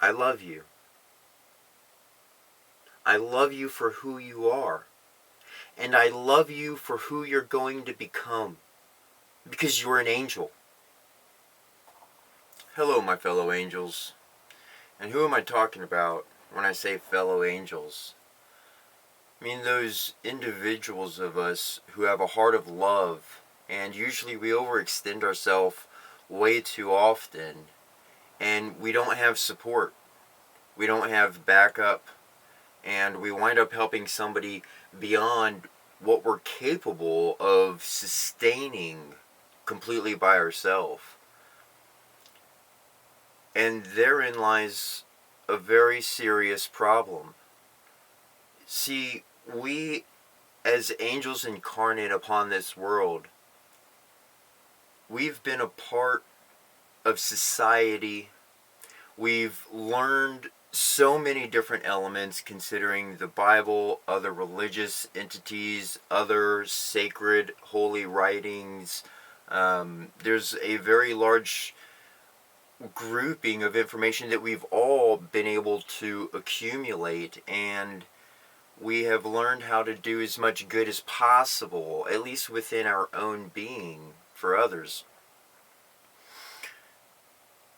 I love you. I love you for who you are. And I love you for who you're going to become. Because you're an angel. Hello, my fellow angels. And who am I talking about when I say fellow angels? I mean those individuals of us who have a heart of love, and usually we overextend ourselves way too often, and we don't have support, we don't have backup, and we wind up helping somebody beyond what we're capable of sustaining completely by ourselves. And therein lies a very serious problem. See, we as angels incarnate upon this world, we've been a part of society. We've learned so many different elements considering the Bible, other religious entities, other sacred holy writings. There's a very large grouping of information that we've all been able to accumulate, and we have learned how to do as much good as possible, at least within our own being, for others.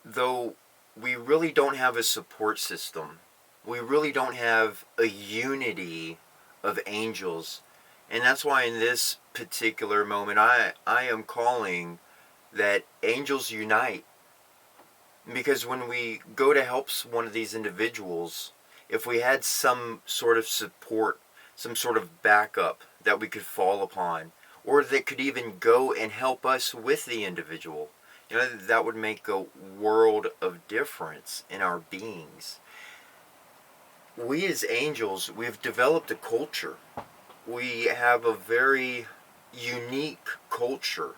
Though we really don't have a support system. We really don't have a unity of angels. And that's why in this particular moment I am calling that angels unite. Because when we go to help one of these individuals, if we had some sort of support, some sort of backup that we could fall upon, or that could even go and help us with the individual, that would make a world of difference in our beings. We as angels, we've developed a culture. We have a very unique culture.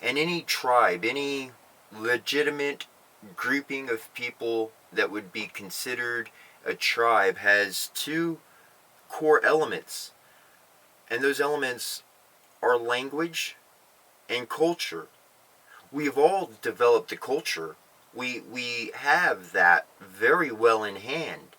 And any tribe, any legitimate grouping of people that would be considered a tribe has two core elements. And those elements are language and culture. We've all developed a culture. We have that very well in hand.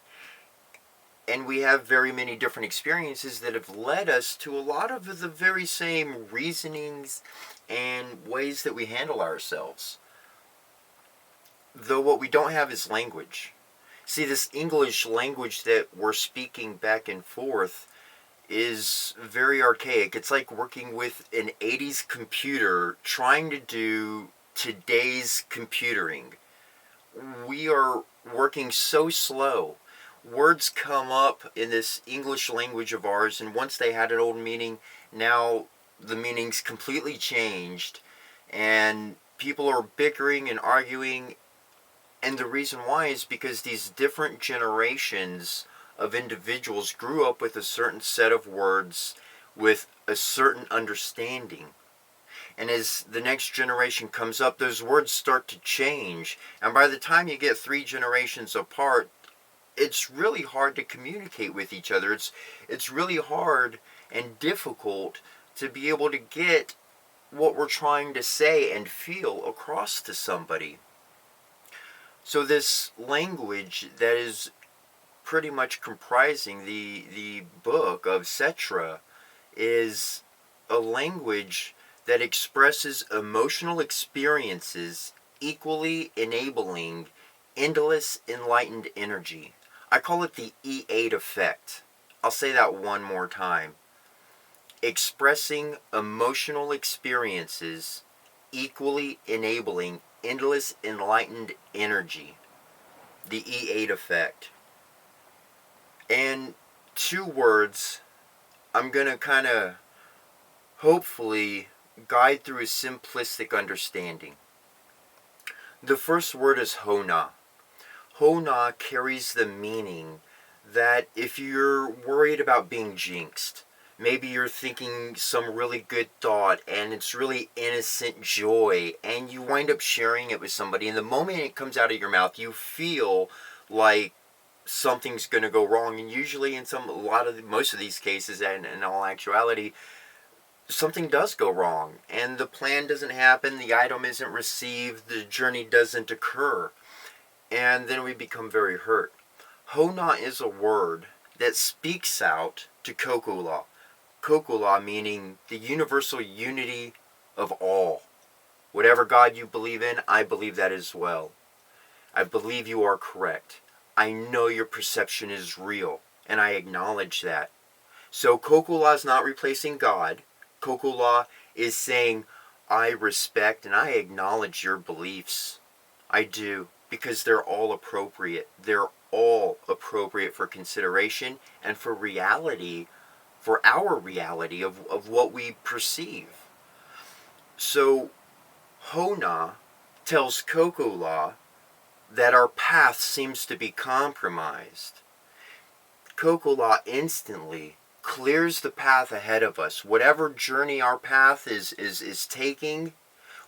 And we have very many different experiences that have led us to a lot of the very same reasonings and ways that we handle ourselves. Though what we don't have is language. See, this English language that we're speaking back and forth is very archaic. It's like working with an 80s computer trying to do today's computering. We are working so slow. Words come up in this English language of ours, and once they had an old meaning, now the meaning's completely changed, and people are bickering and arguing. And the reason why is because these different generations of individuals grew up with a certain set of words with a certain understanding. And as the next generation comes up, those words start to change. And by the time you get 3 generations apart, it's really hard to communicate with each other. It's really hard and difficult to be able to get what we're trying to say and feel across to somebody. So this language that is pretty much comprising the book of Setchra is a language that expresses emotional experiences equally enabling endless enlightened energy. I call it the E8 effect. I'll say that one more time. Expressing emotional experiences equally enabling endless enlightened energy. The E8 effect. And 2 words I'm going to kind of hopefully guide through a simplistic understanding. The first word is Hona. Hona carries the meaning that if you're worried about being jinxed, maybe you're thinking some really good thought and it's really innocent joy, and you wind up sharing it with somebody, and the moment it comes out of your mouth, you feel like something's going to go wrong. And usually in most of these cases, and in all actuality, something does go wrong, and the plan doesn't happen, the item isn't received, the journey doesn't occur. and then we become very hurt. Hona is a word that speaks out to Kokula. Kokula meaning the universal unity of all. Whatever God you believe in, I believe that as well. I believe you are correct. I know your perception is real, and I acknowledge that. So Kokula is not replacing God. Kokula is saying, I respect and I acknowledge your beliefs. I do, because they're all appropriate. They're all appropriate for consideration and for reality, for our reality of what we perceive. So Hona tells Kokula that our path seems to be compromised. Kokula instantly clears the path ahead of us. Whatever journey our path is taking,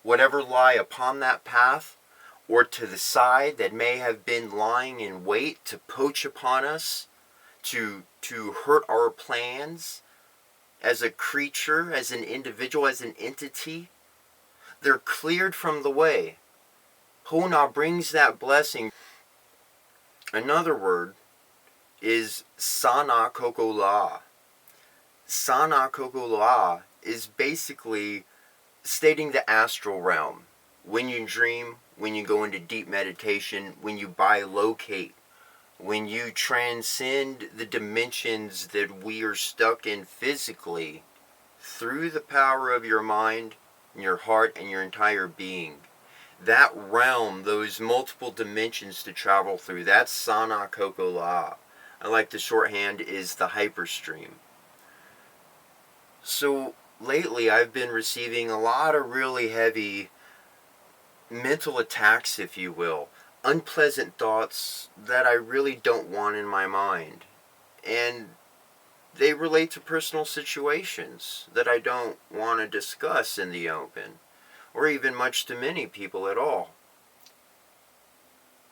whatever lie upon that path, or to the side that may have been lying in wait to poach upon us, to hurt our plans as a creature, as an individual, as an entity, they're cleared from the way. Hona brings that blessing. Another word is Sana Kokula. Sana Kokula is basically stating the astral realm. When you dream, when you go into deep meditation, when you bilocate, when you transcend the dimensions that we are stuck in physically, through the power of your mind, your heart, and your entire being. That realm, those multiple dimensions to travel through, that's Sana Kokula. I like the shorthand is the hyperstream. So lately I've been receiving a lot of really heavy mental attacks, if you will. Unpleasant thoughts that I really don't want in my mind. And they relate to personal situations that I don't want to discuss in the open, or even much to many people at all.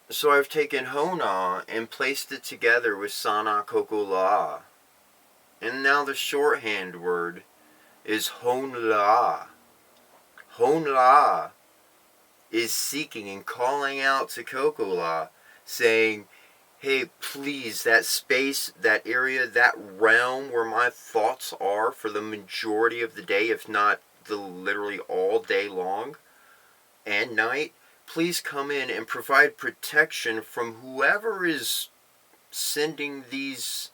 So I've taken Hona and placed it together with Sana Kokula. And now the shorthand word is Honla. Honla is seeking and calling out to Kokula, saying, hey, please, that space, that area, that realm where my thoughts are for the majority of the day, if not the literally all day long and night, please come in and provide protection from whoever is sending these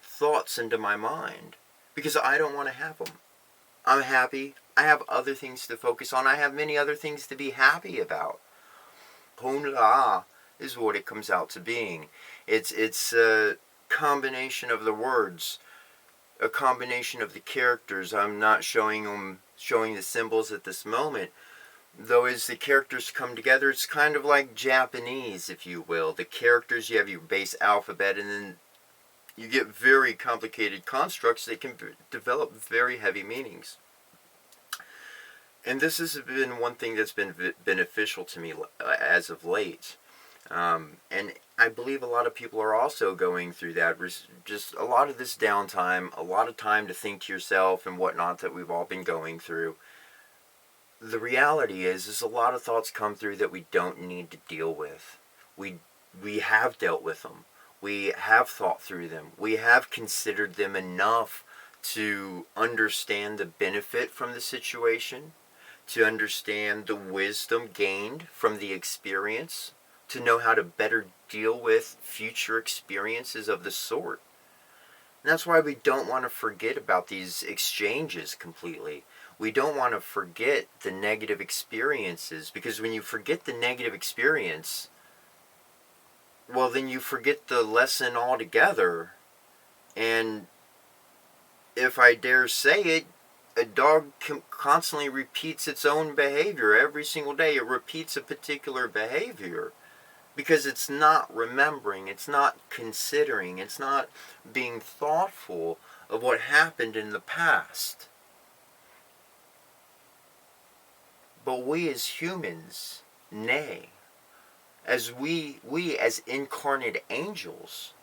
thoughts into my mind, because I don't want to have them. I'm happy. I have other things to focus on. I have many other things to be happy about. Honla is what it comes out to being. It's a combination of the words, a combination of the characters. I'm not showing the symbols at this moment. Though as the characters come together, it's kind of like Japanese, if you will. The characters, you have your base alphabet, and then you get very complicated constructs that can develop very heavy meanings. And this has been one thing that's been beneficial to me as of late. And I believe a lot of people are also going through that. Just a lot of this downtime, a lot of time to think to yourself and whatnot that we've all been going through. The reality is a lot of thoughts come through that we don't need to deal with. We have dealt with them. We have thought through them. We have considered them enough to understand the benefit from the situation, to understand the wisdom gained from the experience, to know how to better deal with future experiences of the sort. And that's why we don't want to forget about these exchanges completely. We don't want to forget the negative experiences, because when you forget the negative experience, well, then you forget the lesson altogether. And if I dare say it, a dog constantly repeats its own behavior every single day. It repeats a particular behavior because it's not remembering, it's not considering, it's not being thoughtful of what happened in the past. But we as humans, nay, as we as incarnate angels,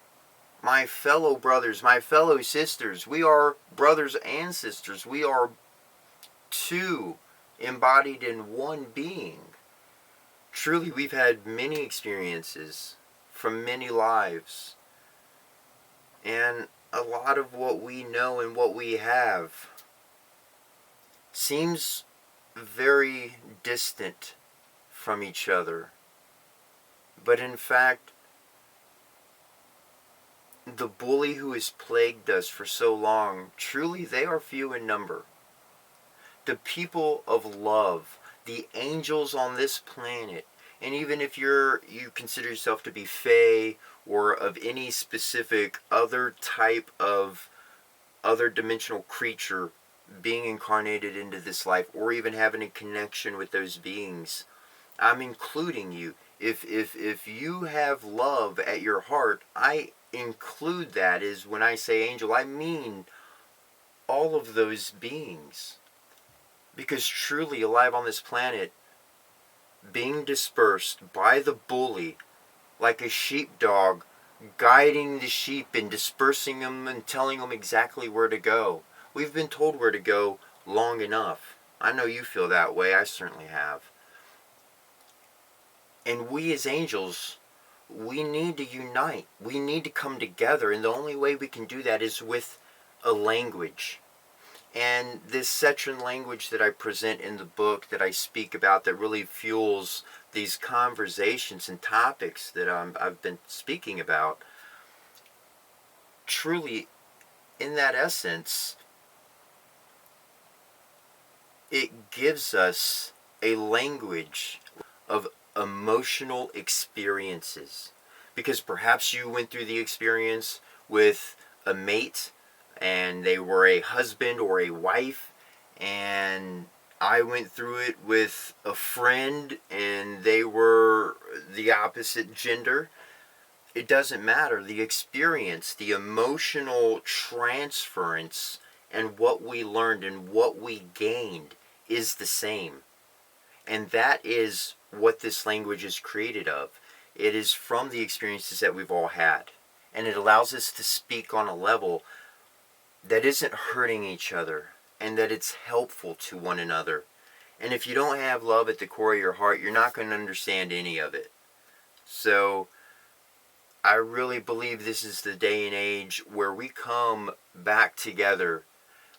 my fellow brothers, my fellow sisters, we are brothers and sisters. We are two embodied in one being. truly we've had many experiences from many lives. And a lot of what we know and what we have seems very distant from each other. But in fact, the bully who has plagued us for so long, truly they are few in number. The people of love, the angels on this planet, and even if you consider yourself to be fae or of any specific other type of other dimensional creature being incarnated into this life, or even having a connection with those beings, I'm including you. If you have love at your heart, I include that. Is when I say angel, I mean all of those beings. Because truly alive on this planet, being dispersed by the bully, like a sheepdog, guiding the sheep and dispersing them and telling them exactly where to go. We've been told where to go long enough. I know you feel that way. I certainly have. And we as angels, we need to unite. We need to come together. And the only way we can do that is with a language. And this Setchra language that I present in the book, that I speak about, that really fuels these conversations and topics that I've been speaking about, truly, in that essence, it gives us a language of emotional experiences. Because perhaps you went through the experience with a mate, and they were a husband or a wife, and I went through it with a friend and they were the opposite gender. It doesn't matter. The experience, the emotional transference, and what we learned and what we gained is the same. And that is what this language is created of. It is from the experiences that we've all had. And it allows us to speak on a level that isn't hurting each other, and that it's helpful to one another. And if you don't have love at the core of your heart, you're not going to understand any of it. So I really believe this is the day and age where we come back together.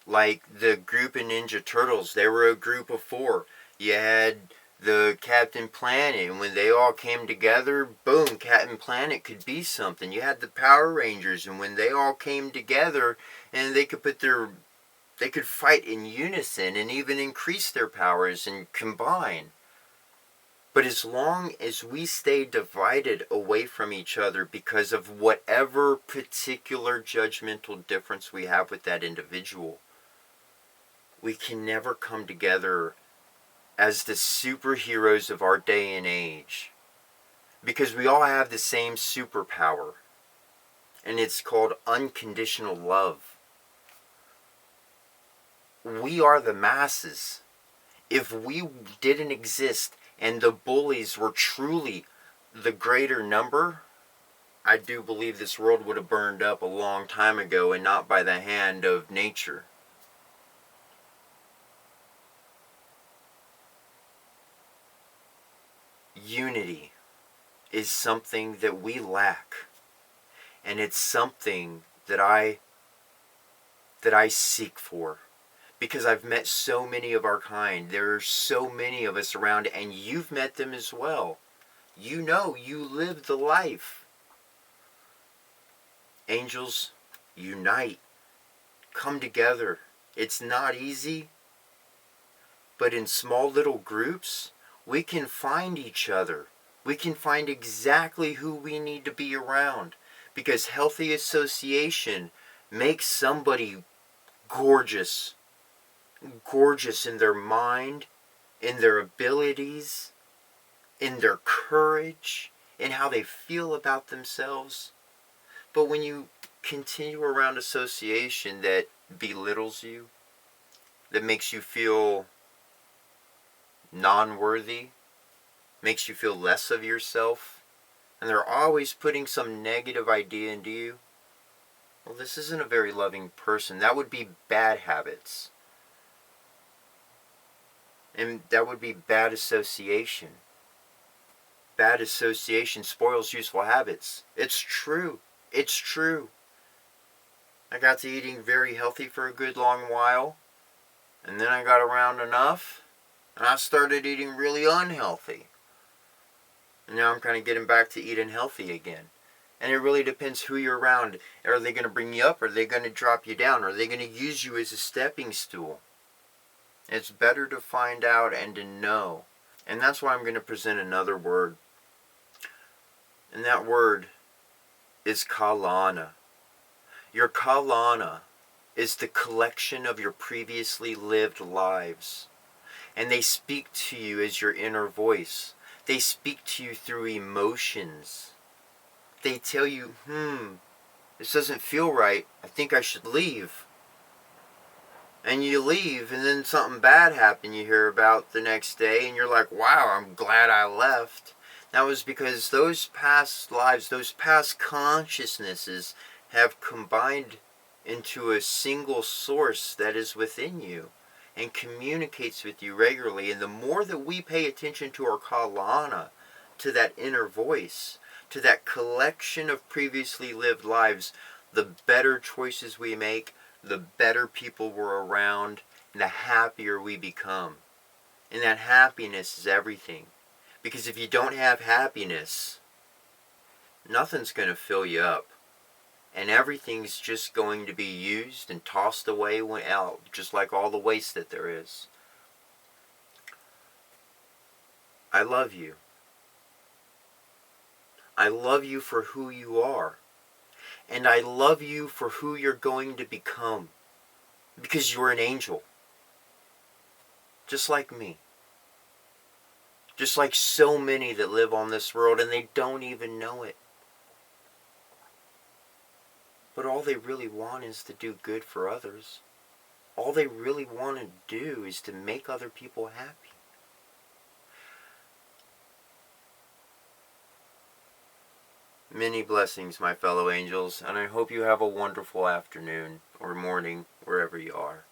Like the group in Ninja Turtles, they were a group of 4. You had the Captain Planet, and when they all came together, boom, Captain Planet could be something. You had the Power Rangers, and when they all came together, and they could fight in unison and even increase their powers and combine. But as long as we stay divided away from each other because of whatever particular judgmental difference we have with that individual, we can never come together as the superheroes of our day and age. Because we all have the same superpower. And it's called unconditional love. We are the masses. If we didn't exist and the bullies were truly the greater number, I do believe this world would have burned up a long time ago, and not by the hand of nature. Unity is something that we lack, and it's something that I seek for, because I've met so many of our kind. There are so many of us around, and you've met them as well. You know, you live the life. Angels, unite. Come together. It's not easy, but in small little groups, we can find each other. We can find exactly who we need to be around, because healthy association makes somebody gorgeous. Gorgeous in their mind, in their abilities, in their courage, in how they feel about themselves. But when you continue around association that belittles you, that makes you feel non-worthy, makes you feel less of yourself, and they're always putting some negative idea into you, well, this isn't a very loving person. That would be bad habits. And that would be bad association. bad association spoils useful habits. It's true. It's true. I got to eating very healthy for a good long while, and then I got around enough, and I started eating really unhealthy. And now I'm kind of getting back to eating healthy again. And it really depends who you're around. Are they going to bring you up? Are they going to drop you down? Are they going to use you as a stepping stool? It's better to find out and to know. And that's why I'm going to present another word. And that word is kalana. Your kalana is the collection of your previously lived lives. And they speak to you as your inner voice. They speak to you through emotions. They tell you, this doesn't feel right. I think I should leave. And you leave, and then something bad happened you hear about the next day, and you're like, wow, I'm glad I left. That was because those past lives, those past consciousnesses have combined into a single source that is within you and communicates with you regularly. And the more that we pay attention to our kalana, to that inner voice, to that collection of previously lived lives, the better choices we make, the better people we're around, and the happier we become. And that happiness is everything. Because if you don't have happiness, nothing's going to fill you up. And everything's just going to be used and tossed away out, just like all the waste that there is. I love you. I love you for who you are. And I love you for who you're going to become. Because you're an angel. Just like me. Just like so many that live on this world and they don't even know it. But all they really want is to do good for others. All they really want to do is to make other people happy. Many blessings, my fellow angels, and I hope you have a wonderful afternoon or morning, wherever you are.